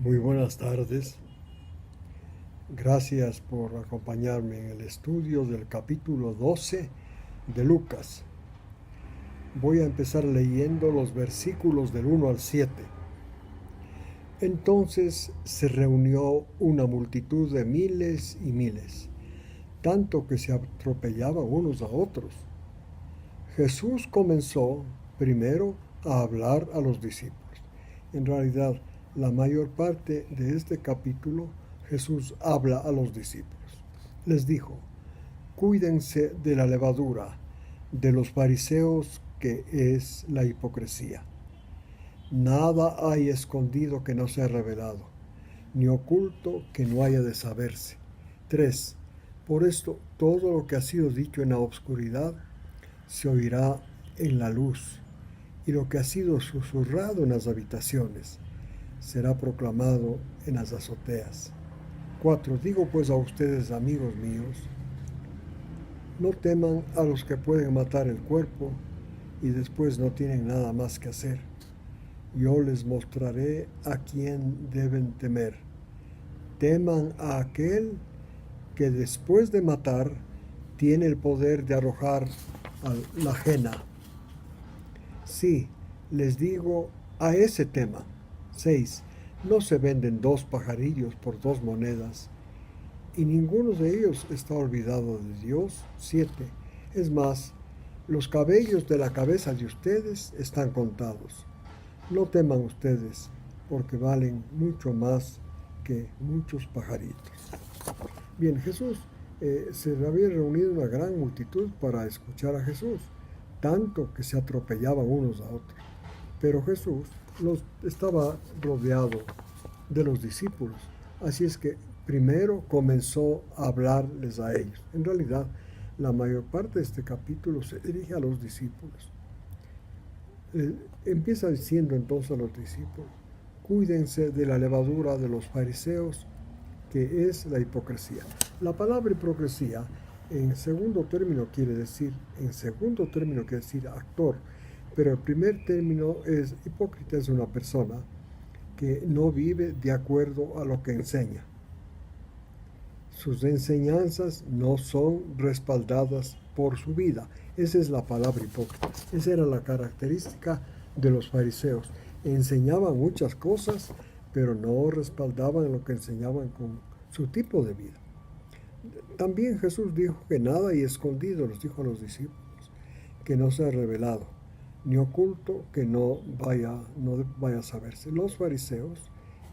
Muy buenas tardes. Gracias por acompañarme en el estudio del capítulo 12 de Lucas. Voy a empezar leyendo los versículos del 1 al 7. Entonces se reunió una multitud de miles y miles, tanto que se atropellaban unos a otros. Jesús comenzó primero a hablar a los discípulos. En realidad, la mayor parte de este capítulo Jesús habla a los discípulos. Les dijo: cuídense de la levadura de los fariseos, que es la hipocresía. Nada hay escondido que no sea revelado, ni oculto que no haya de saberse. 3. Por esto todo lo que ha sido dicho en la oscuridad se oirá en la luz, y lo que ha sido susurrado en las habitaciones será proclamado en las azoteas. 4. Digo pues a ustedes, amigos míos, no teman a los que pueden matar el cuerpo y después no tienen nada más que hacer. Yo les mostraré a quién deben temer. Teman a aquel que después de matar tiene el poder de arrojar a la ajena. Sí, les digo, a ese tema. 6. No se venden 2 pajarillos por 2 monedas, y ninguno de ellos está olvidado de Dios. 7. Es más, los cabellos de la cabeza de ustedes están contados. No teman ustedes, porque valen mucho más que muchos pajaritos. Bien, Jesús, se había reunido una gran multitud para escuchar a Jesús, tanto que se atropellaban unos a otros. Pero Jesús estaba rodeado de los discípulos, así es que primero comenzó a hablarles a ellos. En realidad, la mayor parte de este capítulo se dirige a los discípulos. Empieza diciendo entonces a los discípulos: cuídense de la levadura de los fariseos, que es la hipocresía. La palabra hipocresía en segundo término quiere decir actor, pero el primer término es hipócrita, es una persona que no vive de acuerdo a lo que enseña. Sus enseñanzas no son respaldadas por su vida. Esa es la palabra hipócrita. Esa era la característica de los fariseos. Enseñaban muchas cosas, pero no respaldaban lo que enseñaban con su tipo de vida. También Jesús dijo que nada hay escondido, los dijo a los discípulos, que no sea revelado, ni oculto que no vaya a saberse. Los fariseos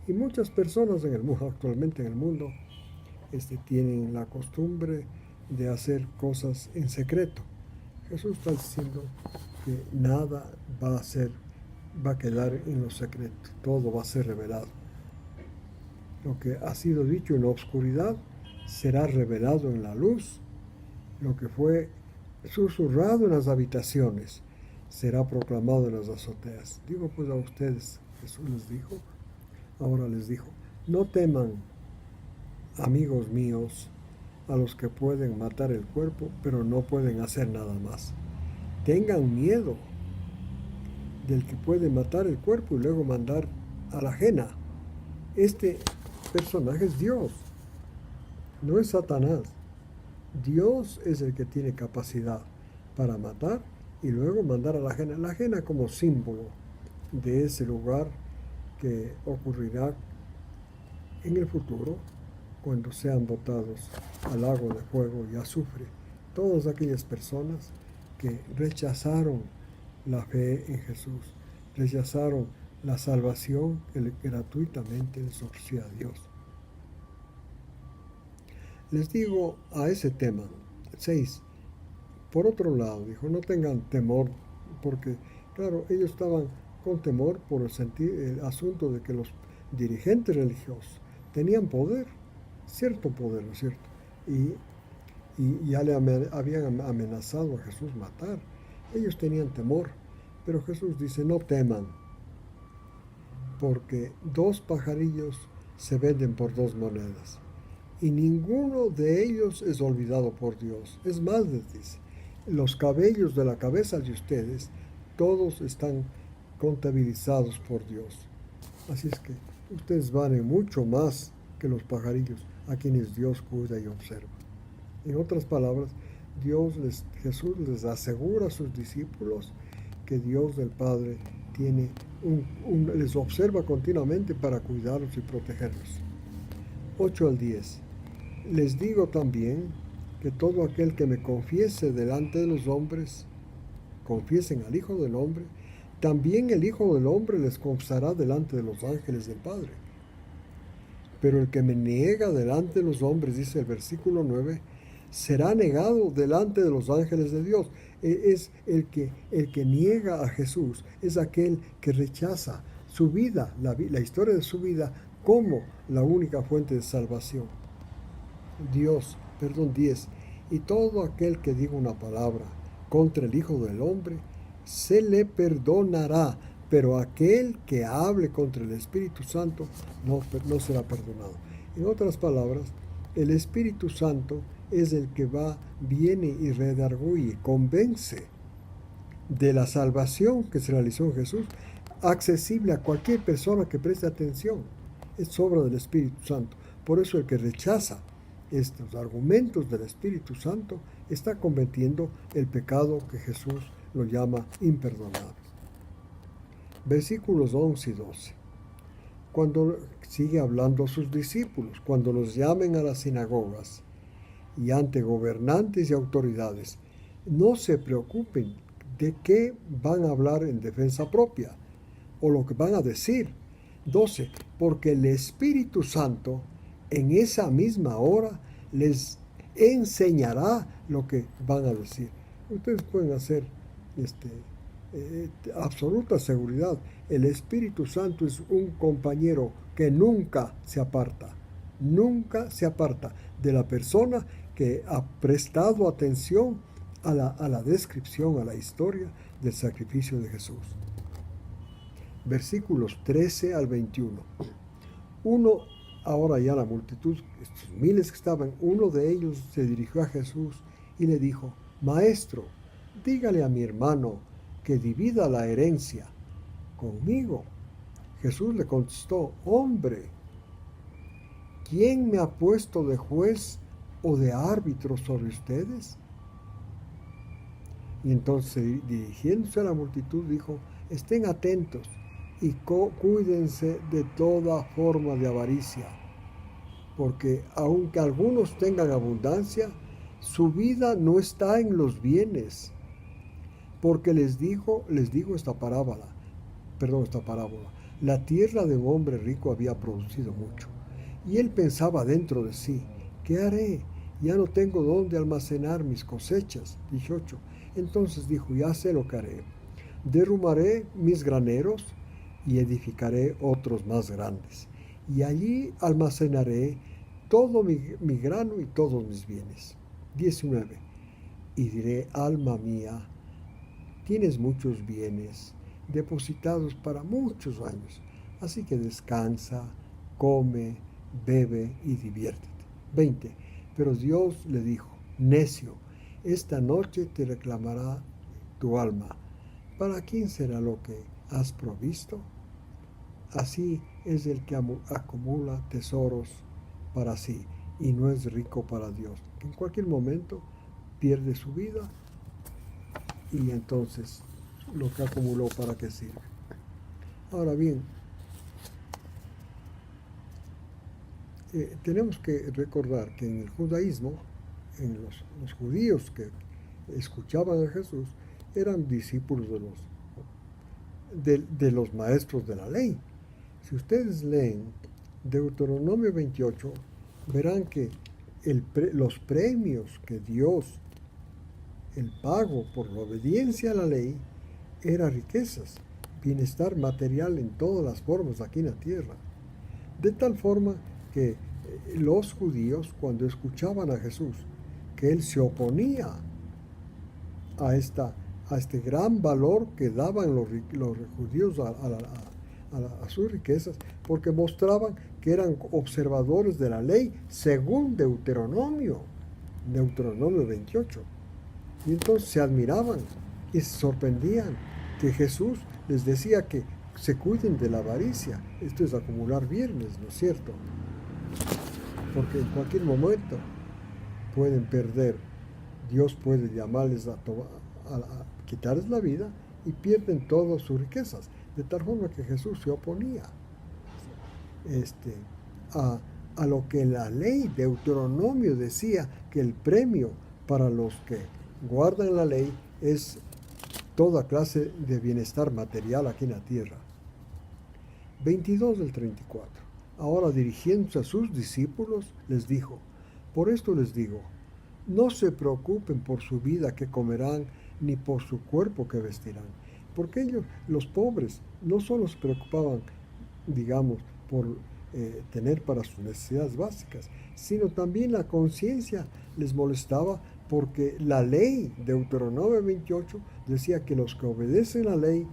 y muchas personas en el mundo, actualmente en el mundo, tienen la costumbre de hacer cosas en secreto. Jesús está diciendo que nada va a quedar en lo secreto, todo va a ser revelado. Lo que ha sido dicho en la oscuridad será revelado en la luz. Lo que fue susurrado en las habitaciones será proclamado en las azoteas. Digo pues a ustedes, Jesús les dijo, ahora les dijo: no teman, amigos míos, a los que pueden matar el cuerpo, pero no pueden hacer nada más. Tengan miedo del que puede matar el cuerpo y luego mandar a la ajena. Este personaje es Dios, no es Satanás. Dios es el que tiene capacidad para matar y luego mandar a la ajena. La ajena como símbolo de ese lugar que ocurrirá en el futuro, cuando sean botados al lago de fuego y azufre todas aquellas personas que rechazaron la fe en Jesús, rechazaron la salvación que gratuitamente les ofrecía a Dios. Les digo a ese tema. 6. Por otro lado, dijo, no tengan temor, porque, claro, ellos estaban con temor por el asunto de que los dirigentes religiosos tenían poder, cierto poder, ¿no es cierto? Y ya habían amenazado a Jesús matar. Ellos tenían temor, pero Jesús dice: no teman, porque 2 pajarillos se venden por 2 monedas, y ninguno de ellos es olvidado por Dios. Es más, les dice, los cabellos de la cabeza de ustedes, todos están contabilizados por Dios. Así es que ustedes valen mucho más que los pajarillos a quienes Dios cuida y observa. En otras palabras, Jesús les asegura a sus discípulos que Dios el Padre les observa continuamente para cuidarlos y protegerlos. 8 al 10. Les digo también que todo aquel que me confiese delante de los hombres, confiesen al Hijo del Hombre, también el Hijo del Hombre les confesará delante de los ángeles del Padre. Pero el que me niega delante de los hombres, dice el versículo 9, será negado delante de los ángeles de Dios. Es el que niega a Jesús, es aquel que rechaza su vida, la historia de su vida, como la única fuente de salvación. 10. Y todo aquel que diga una palabra contra el Hijo del Hombre, se le perdonará, pero aquel que hable contra el Espíritu Santo no será perdonado. En otras palabras, el Espíritu Santo es el que viene y redarguye, convence de la salvación que se realizó en Jesús, accesible a cualquier persona que preste atención. Es obra del Espíritu Santo. Por eso el que rechaza estos argumentos del Espíritu Santo está cometiendo el pecado que Jesús lo llama imperdonable. Versículos 11 y 12. Cuando sigue hablando a sus discípulos, cuando los llamen a las sinagogas y ante gobernantes y autoridades, no se preocupen de qué van a hablar en defensa propia o lo que van a decir. 12. Porque el Espíritu Santo en esa misma hora les enseñará lo que van a decir. Ustedes pueden hacer absoluta seguridad. El Espíritu Santo es un compañero que nunca se aparta de la persona que ha prestado atención a la descripción, a la historia del sacrificio de Jesús. Versículos 13 al 21. Ahora ya la multitud, estos miles que estaban, uno de ellos se dirigió a Jesús y le dijo: Maestro, dígale a mi hermano que divida la herencia conmigo. Jesús le contestó: Hombre, ¿quién me ha puesto de juez o de árbitro sobre ustedes? Y entonces, dirigiéndose a la multitud, dijo: Estén atentos y cuídense de toda forma de avaricia, porque aunque algunos tengan abundancia, su vida no está en los bienes. Porque les digo esta parábola. La tierra de un hombre rico había producido mucho, y él pensaba dentro de sí: ¿qué haré? Ya no tengo dónde almacenar mis cosechas. 18. Entonces dijo: ya sé lo que haré. Derrumbaré mis graneros y edificaré otros más grandes, y allí almacenaré todo mi grano y todos mis bienes. 19. Y diré: alma mía, tienes muchos bienes depositados para muchos años, así que descansa, come, bebe y diviértete. 20. Pero Dios le dijo: necio, esta noche te reclamará tu alma. ¿Para quién será lo que has provisto? Así es el que acumula tesoros para sí y no es rico para Dios, que en cualquier momento pierde su vida y entonces lo que acumuló, ¿para qué sirve? Ahora bien, tenemos que recordar que en el judaísmo, en los judíos que escuchaban a Jesús, eran discípulos de los maestros de la ley. Si ustedes leen Deuteronomio 28, verán que los premios que Dios, el pago por la obediencia a la ley, era riquezas, bienestar material en todas las formas aquí en la tierra. De tal forma que los judíos, cuando escuchaban a Jesús, que él se oponía a este gran valor que daban los judíos a sus riquezas, porque mostraban que eran observadores de la ley según Deuteronomio 28. Y entonces se admiraban y se sorprendían que Jesús les decía que se cuiden de la avaricia. Esto es acumular bienes, ¿no es cierto? Porque en cualquier momento pueden perder. Dios puede llamarles a quitarles la vida y pierden todas sus riquezas. De tal forma que Jesús se oponía a, a lo que la ley Deuteronomio decía, que el premio para los que guardan la ley es toda clase de bienestar material aquí en la tierra. 22 del 34. Ahora, dirigiéndose a sus discípulos, les dijo: por esto les digo, no se preocupen por su vida que comerán, ni por su cuerpo que vestirán. Porque ellos, los pobres, no solo se preocupaban, digamos, por tener para sus necesidades básicas, sino también la conciencia les molestaba, porque la ley, Deuteronomio 28, decía que los que obedecen la ley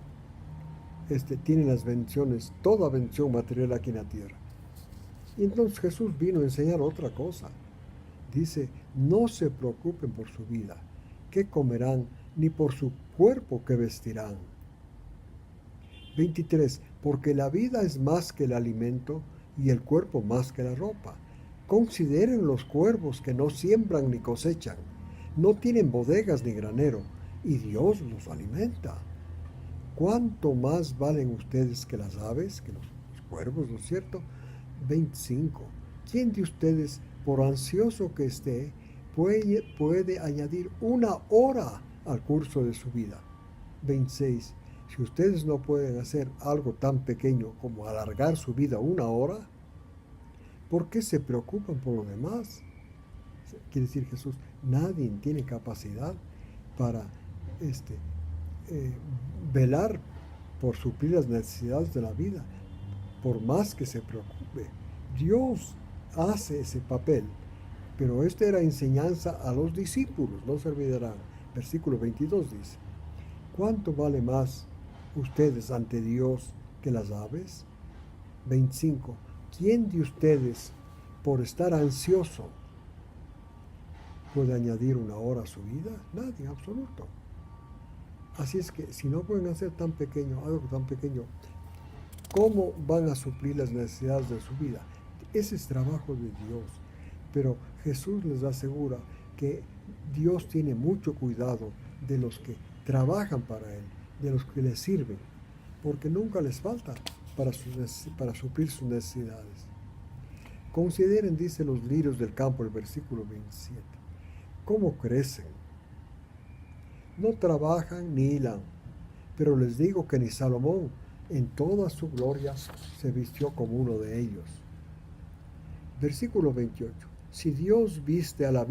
tienen las bendiciones, toda bendición material aquí en la tierra. Y entonces Jesús vino a enseñar otra cosa. Dice: no se preocupen por su vida, qué comerán, ni por su cuerpo que vestirán. 23. Porque la vida es más que el alimento, y el cuerpo más que la ropa. Consideren los cuervos, que no siembran ni cosechan, no tienen bodegas ni granero, y Dios los alimenta. ¿Cuánto más valen ustedes que las aves, que los cuervos, ¿no es cierto? 25. ¿Quién de ustedes, por ansioso que esté, puede añadir una hora al curso de su vida? 26. Si ustedes no pueden hacer algo tan pequeño como alargar su vida una hora, ¿por qué se preocupan por lo demás? Quiere decir Jesús, nadie tiene capacidad para velar por suplir las necesidades de la vida, por más que se preocupe. Dios hace ese papel, pero esta era enseñanza a los discípulos, no se olvidarán. Versículo 22 dice: ¿cuánto vale más ustedes ante Dios que las aves? 25. ¿Quién de ustedes, por estar ansioso, puede añadir una hora a su vida? Nadie, en absoluto. Así es que si no pueden hacer algo tan pequeño, ¿cómo van a suplir las necesidades de su vida? Ese es trabajo de Dios. Pero Jesús les asegura que Dios tiene mucho cuidado de los que trabajan para Él, de los que le sirven, porque nunca les falta para suplir sus necesidades. Consideren, dice, los lirios del campo, el versículo 27. ¿Cómo crecen? No trabajan ni hilan, pero les digo que ni Salomón en toda su gloria se vistió como uno de ellos. Versículo 28. Si Dios viste a la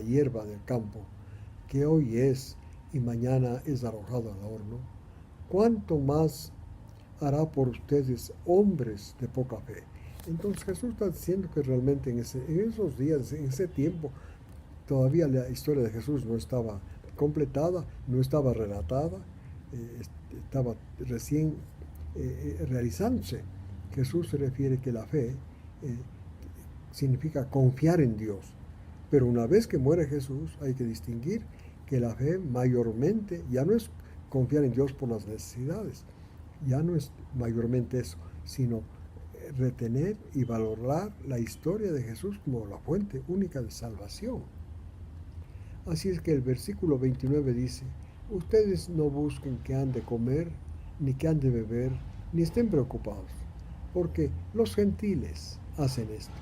hierba del campo, que hoy es y mañana es arrojado al horno, ¿cuánto más hará por ustedes, hombres de poca fe? Entonces Jesús está diciendo que realmente en esos días, en ese tiempo, todavía la historia de Jesús no estaba completada, no estaba relatada, estaba recién realizándose. Jesús se refiere que la fe significa confiar en Dios. Pero una vez que muere Jesús, hay que distinguir que la fe mayormente ya no es confiar en Dios por las necesidades, ya no es mayormente eso, sino retener y valorar la historia de Jesús como la fuente única de salvación. Así es que el versículo 29 dice: ustedes no busquen que han de comer, ni que han de beber, ni estén preocupados, porque los gentiles hacen esto.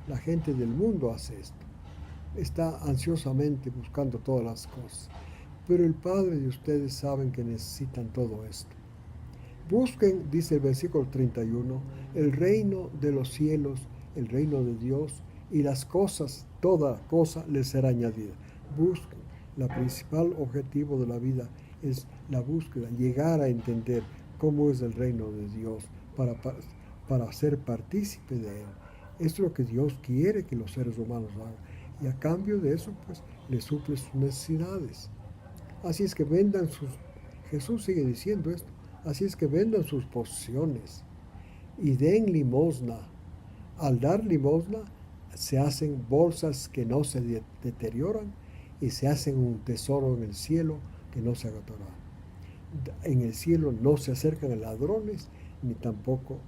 La gente del mundo hace esto. Está ansiosamente buscando todas las cosas. Pero el Padre de ustedes saben que necesitan todo esto. Busquen, dice el versículo 31, el reino de los cielos, el reino de Dios, y las cosas, toda cosa les será añadida. Busquen. El principal objetivo de la vida es la búsqueda, llegar a entender cómo es el reino de Dios para ser partícipe de él. Esto es lo que Dios quiere que los seres humanos hagan. Y a cambio de eso, pues, les suple sus necesidades. Así es que Jesús sigue diciendo esto, así es que vendan sus posesiones y den limosna. Al dar limosna, se hacen bolsas que no se deterioran y se hacen un tesoro en el cielo que no se agotará. En el cielo no se acercan ladrones, ni tampoco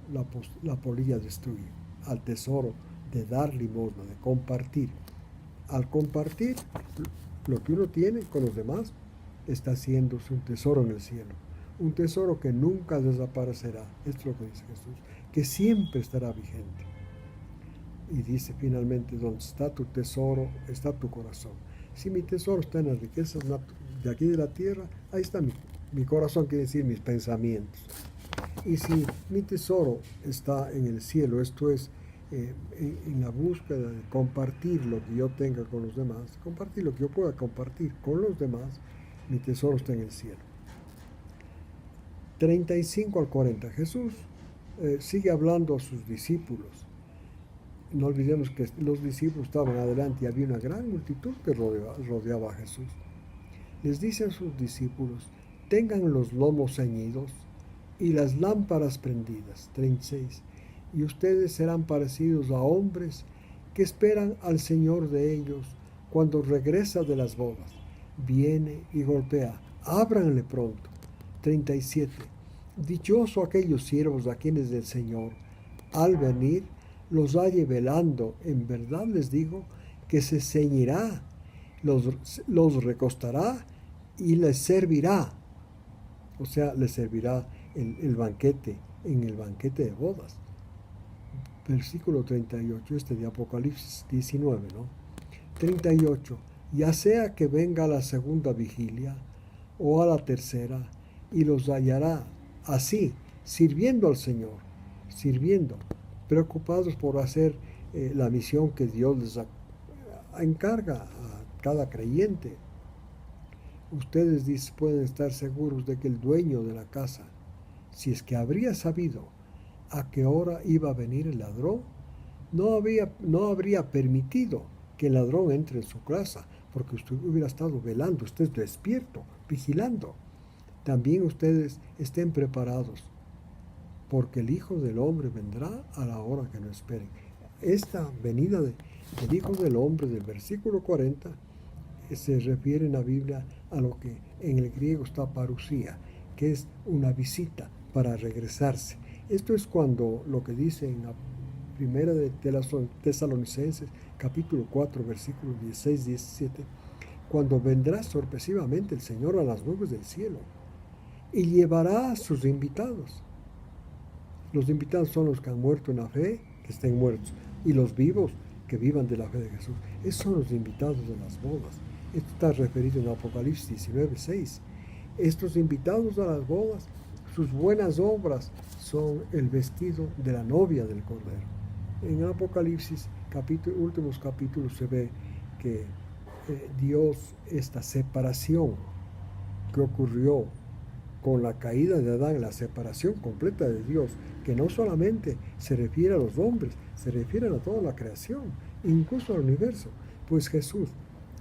la polilla destruye. Al tesoro de dar limosna, de compartir. Al compartir lo que uno tiene con los demás, está haciéndose un tesoro en el cielo. Un tesoro que nunca desaparecerá. Esto es lo que dice Jesús, que siempre estará vigente. Y dice finalmente, donde está tu tesoro, está tu corazón. Si mi tesoro está en las riquezas de aquí de la tierra, ahí está mi corazón, quiere decir mis pensamientos. Y si mi tesoro está en el cielo, esto es, en la búsqueda de compartir lo que yo tenga con los demás, compartir lo que yo pueda compartir con los demás, mi tesoro está en el cielo. 35 al 40. Jesús sigue hablando a sus discípulos. No olvidemos que los discípulos estaban adelante y había una gran multitud que rodeaba a Jesús. Les dice a sus discípulos, tengan los lomos ceñidos y las lámparas prendidas. 36. Y ustedes serán parecidos a hombres que esperan al Señor de ellos cuando regresa de las bodas. Viene y golpea, ábranle pronto. 37. Dichoso aquellos siervos a quienes el Señor, al venir, los halle velando. En verdad les digo que se ceñirá, los recostará y les servirá. O sea, les servirá el banquete, en el banquete de bodas. Versículo 38, de Apocalipsis 19, ¿no? 38. Ya sea que venga a la segunda vigilia o a la tercera, y los hallará así, sirviendo al Señor, sirviendo, preocupados por hacer la misión que Dios les encarga a cada creyente. Ustedes pueden estar seguros de que el dueño de la casa, si es que habría sabido a qué hora iba a venir el ladrón, no habría permitido que el ladrón entre en su casa, porque usted hubiera estado velando, usted despierto, vigilando. También ustedes estén preparados, porque el Hijo del Hombre vendrá a la hora que no esperen. Esta venida del Hijo del Hombre del versículo 40 se refiere en la Biblia a lo que en el griego está parusía, que es una visita para regresarse. Esto es cuando lo que dice en la primera de Tesalonicenses, capítulo 4, versículos 16-17, cuando vendrá sorpresivamente el Señor a las nubes del cielo y llevará a sus invitados. Los invitados son los que han muerto en la fe, que estén muertos, y los vivos, que vivan de la fe de Jesús. Esos son los invitados de las bodas. Esto está referido en Apocalipsis 19:6. Estos invitados a las bodas, sus buenas obras son el vestido de la novia del Cordero. En Apocalipsis, últimos capítulos, se ve que Dios, esta separación que ocurrió con la caída de Adán, la separación completa de Dios, que no solamente se refiere a los hombres, se refiere a toda la creación, incluso al universo. Pues Jesús,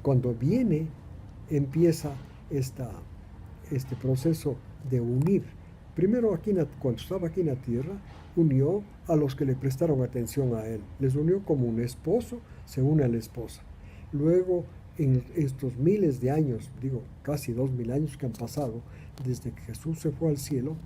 cuando viene, empieza este proceso de unir. Primero, cuando estaba aquí en la tierra, unió a los que le prestaron atención a él. Les unió como un esposo se une a la esposa. Luego, en estos miles de años, casi 2000 años que han pasado, desde que Jesús se fue al cielo,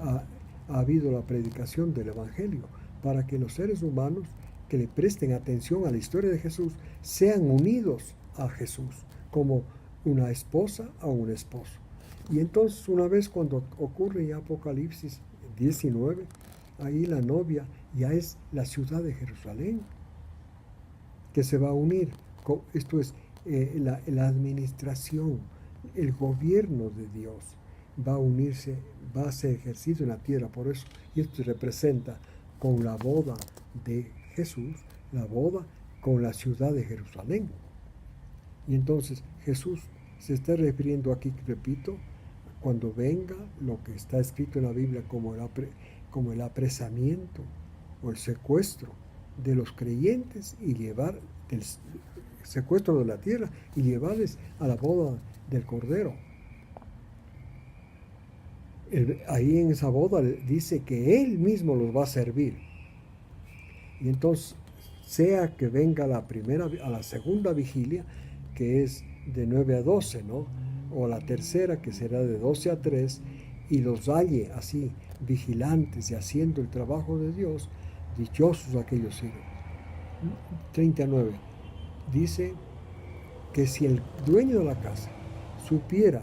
ha habido la predicación del Evangelio, para que los seres humanos que le presten atención a la historia de Jesús sean unidos a Jesús, como una esposa a un esposo. Y entonces, una vez cuando ocurre en Apocalipsis 19, ahí la novia ya es la ciudad de Jerusalén, que se va a unir. Esto es la administración, el gobierno de Dios va a unirse, va a ser ejercido en la tierra. Por eso, y esto representa con la boda de Jesús, la boda con la ciudad de Jerusalén. Y entonces Jesús se está refiriendo aquí, repito, cuando venga lo que está escrito en la Biblia como el apresamiento o el secuestro de los creyentes, y llevar el secuestro de la tierra y llevarles a la boda del Cordero. Ahí en esa boda dice que Él mismo los va a servir. Y entonces, sea que venga a la segunda vigilia, que es de 9 a 12, ¿no? O la tercera, que será de 12 a 3, y los halle así, vigilantes y haciendo el trabajo de Dios, dichosos aquellos siervos. 39. Dice que si el dueño de la casa supiera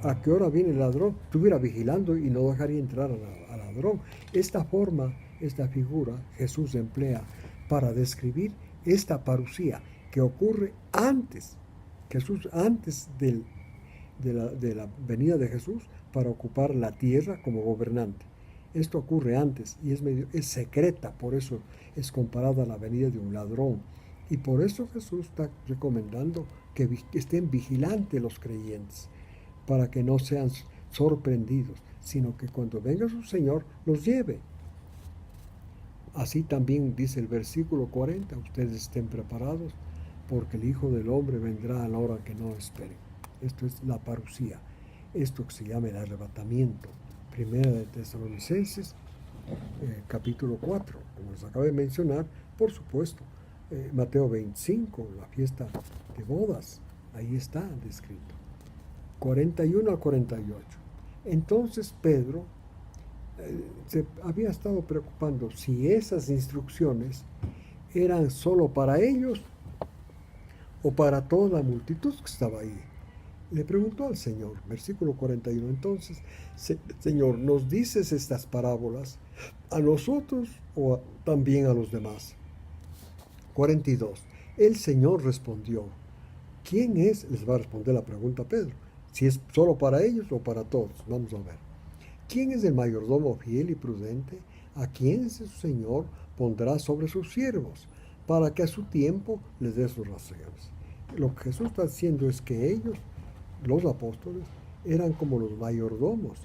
a qué hora viene el ladrón, estuviera vigilando y no dejaría entrar al ladrón. Esta forma, esta figura, Jesús emplea para describir esta parucía que ocurre antes, Jesús antes de la venida de Jesús para ocupar la tierra como gobernante. Esto ocurre antes y es secreta, por eso es comparada a la venida de un ladrón. Y por eso Jesús está recomendando que estén vigilantes los creyentes, para que no sean sorprendidos, sino que cuando venga su Señor los lleve. Así también dice el versículo 40, ustedes estén preparados, porque el Hijo del Hombre vendrá a la hora que no esperen. Esto es la parucía, esto que se llama el arrebatamiento. Primera de Tesalonicenses, capítulo 4, como les acabo de mencionar, por supuesto. Mateo 25, la fiesta de bodas, ahí está descrito. 41 al 48. Entonces Pedro se había estado preocupando si esas instrucciones eran solo para ellos o para toda la multitud que estaba ahí. Le preguntó al Señor, versículo 41, entonces, Señor, ¿nos dices estas parábolas a nosotros o también a los demás? 42. El Señor respondió, ¿quién es? Les va a responder la pregunta a Pedro, si es solo para ellos o para todos. Vamos a ver. ¿Quién es el mayordomo fiel y prudente, a quien su Señor pondrá sobre sus siervos, para que a su tiempo les dé sus raciones? Lo que Jesús está diciendo es que ellos, los apóstoles, eran como los mayordomos,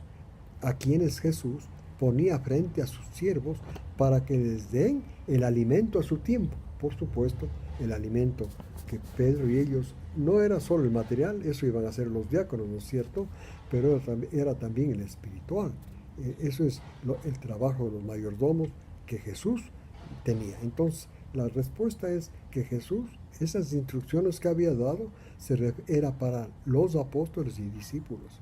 a quienes Jesús ponía frente a sus siervos para que les den el alimento a su tiempo. Por supuesto, el alimento que Pedro y ellos no era solo el material, eso iban a ser los diáconos, ¿no es cierto? Pero era también el espiritual. Eso es el trabajo de los mayordomos que Jesús tenía. Entonces, la respuesta es que Jesús, esas instrucciones que había dado, era para los apóstoles y discípulos.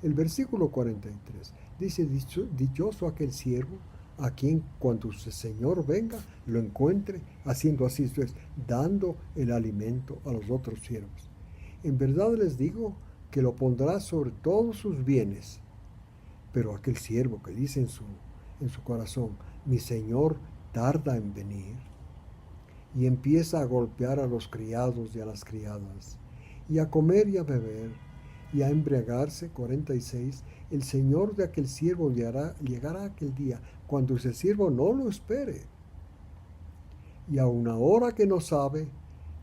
El versículo 43 dice, dichoso aquel siervo a quien cuando su Señor venga lo encuentre haciendo así, esto es, dando el alimento a los otros siervos. En verdad les digo que lo pondrá sobre todos sus bienes. Pero aquel siervo que dice en su corazón, mi Señor tarda en venir, y empieza a golpear a los criados y a las criadas, y a comer y a beber, y a embriagarse, 46, el Señor de aquel siervo llegará aquel día, cuando ese siervo no lo espere, y a una hora que no sabe,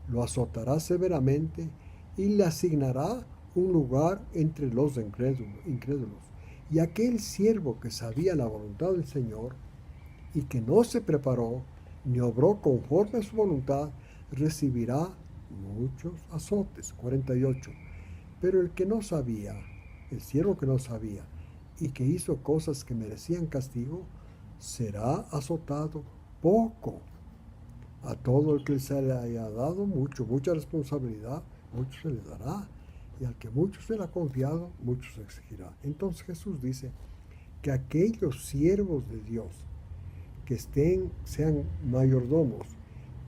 lo azotará severamente, y le asignará un lugar entre los incrédulos. Y aquel siervo que sabía la voluntad del Señor, y que no se preparó, ni obró conforme a su voluntad, recibirá muchos azotes, 48. Pero el que no sabía, el siervo que no sabía, y que hizo cosas que merecían castigo, será azotado poco. A todo el que se le haya dado mucha responsabilidad, mucho se le dará. Y al que mucho se le ha confiado, mucho se exigirá. Entonces Jesús dice que aquellos siervos de Dios que sean mayordomos,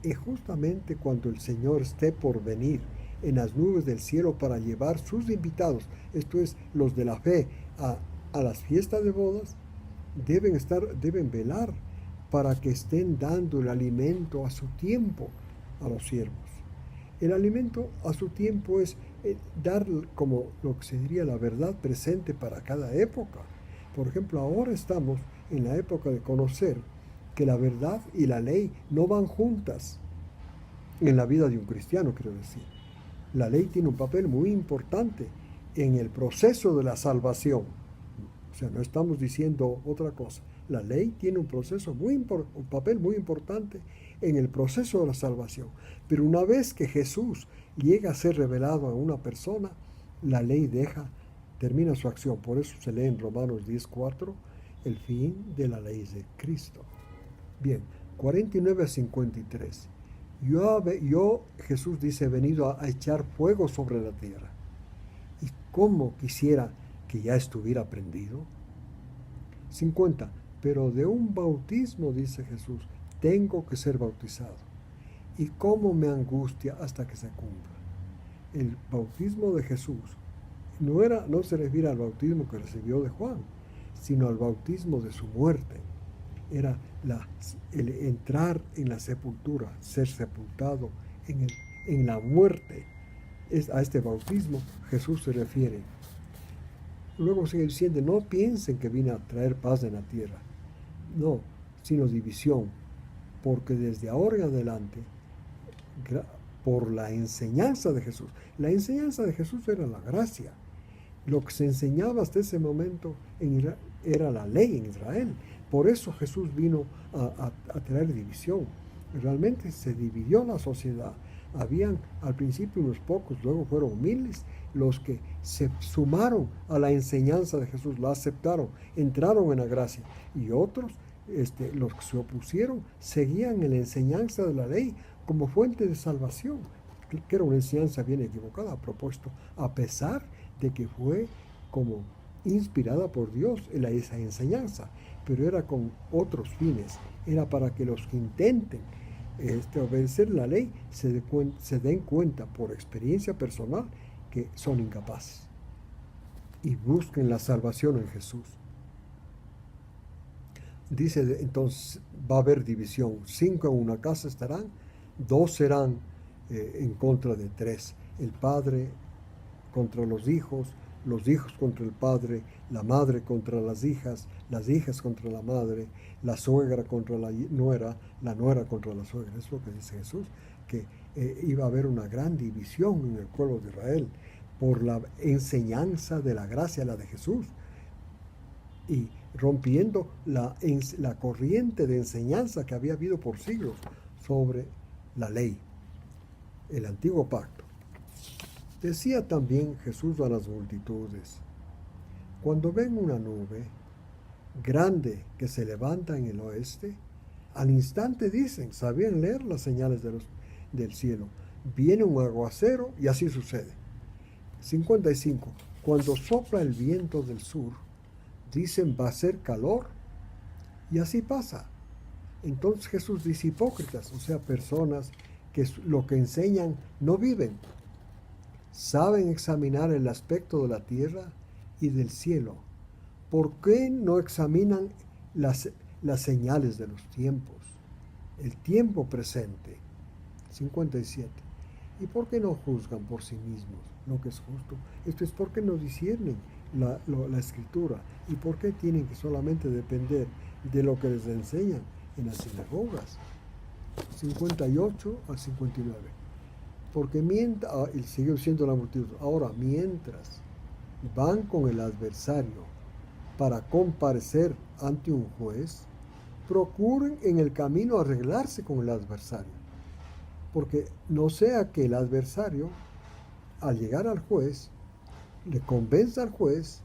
y justamente cuando el Señor esté por venir en las nubes del cielo para llevar sus invitados, esto es, los de la fe, a las fiestas de bodas, deben velar para que estén dando el alimento a su tiempo a los siervos. El alimento a su tiempo es dar como lo que se diría la verdad presente para cada época. Por ejemplo, ahora estamos en la época de conocer que la verdad y la ley no van juntas en la vida de un cristiano, quiero decir. La ley tiene un papel muy importante en el proceso de la salvación. O sea, no estamos diciendo otra cosa. La ley tiene un papel muy importante en el proceso de la salvación. Pero una vez que Jesús llega a ser revelado a una persona, la ley termina su acción. Por eso se lee en Romanos 10:4, el fin de la ley de Cristo. Bien, 49 a 53. Yo, Jesús dice, he venido a echar fuego sobre la tierra. Y cómo quisiera que ya estuviera prendido? 50. Pero de un bautismo, dice Jesús, tengo que ser bautizado. ¿Y cómo me angustia hasta que se cumpla? El bautismo de Jesús no se refiere al bautismo que recibió de Juan, sino al bautismo de su muerte. Era el entrar en la sepultura, ser sepultado en la muerte. A este bautismo Jesús se refiere. Luego sigue diciendo, no piensen que vine a traer paz en la tierra, no, sino división, porque desde ahora en adelante, por la enseñanza de Jesús, la enseñanza de Jesús era la gracia. Lo que se enseñaba hasta ese momento era la ley en Israel. Por eso Jesús vino a traer división. Realmente se dividió la sociedad. Habían al principio unos pocos, luego fueron miles los que se sumaron a la enseñanza de Jesús, la aceptaron, entraron en la gracia. Y otros, los que se opusieron, seguían en la enseñanza de la ley como fuente de salvación, que era una enseñanza bien equivocada a propósito, a pesar de que fue como inspirada por Dios en esa enseñanza, pero era con otros fines, era para que los que intenten obedecer la ley se den cuenta por experiencia personal que son incapaces y busquen la salvación en Jesús. Dice entonces, va a haber división, 5 en una casa estarán, 2 serán en contra de 3, el padre contra los hijos contra el padre, la madre contra las hijas contra la madre, la suegra contra la nuera contra la suegra. Es lo que dice Jesús, que iba a haber una gran división en el pueblo de Israel por la enseñanza de la gracia, la de Jesús, y rompiendo la corriente de enseñanza que había habido por siglos sobre la ley, el antiguo pacto. Decía también Jesús a las multitudes, cuando ven una nube grande que se levanta en el oeste, al instante dicen, sabían leer las señales del cielo, viene un aguacero y así sucede. 55. Cuando sopla el viento del sur, dicen va a ser calor y así pasa. Entonces Jesús dice hipócritas, o sea, personas que lo que enseñan no viven. Saben examinar el aspecto de la tierra y del cielo. ¿Por qué no examinan las señales de los tiempos? El tiempo presente. 57. ¿Y por qué no juzgan por sí mismos lo que es justo? Esto es porque no disciernen la escritura. ¿Y por qué tienen que solamente depender de lo que les enseñan en las sinagogas? 58 al 59. Porque y sigue siendo la multitud, ahora mientras van con el adversario para comparecer ante un juez, procuren en el camino arreglarse con el adversario, porque no sea que el adversario, al llegar al juez, le convenza al juez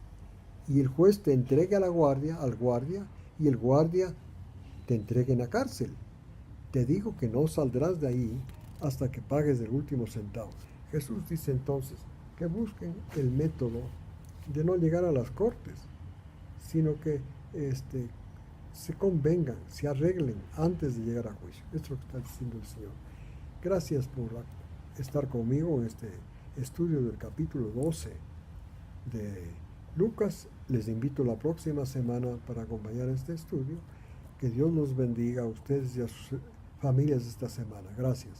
y el juez te entregue al guardia, y el guardia te entregue en la cárcel. Te digo que no saldrás de ahí hasta que pagues el último centavo. Jesús dice entonces que busquen el método de no llegar a las cortes, sino que se convengan, se arreglen antes de llegar a juicio. Esto es lo que está diciendo el Señor. Gracias por estar conmigo en este estudio del capítulo 12 de Lucas. Les invito la próxima semana para acompañar este estudio. Que Dios los bendiga a ustedes y a sus familias esta semana. Gracias.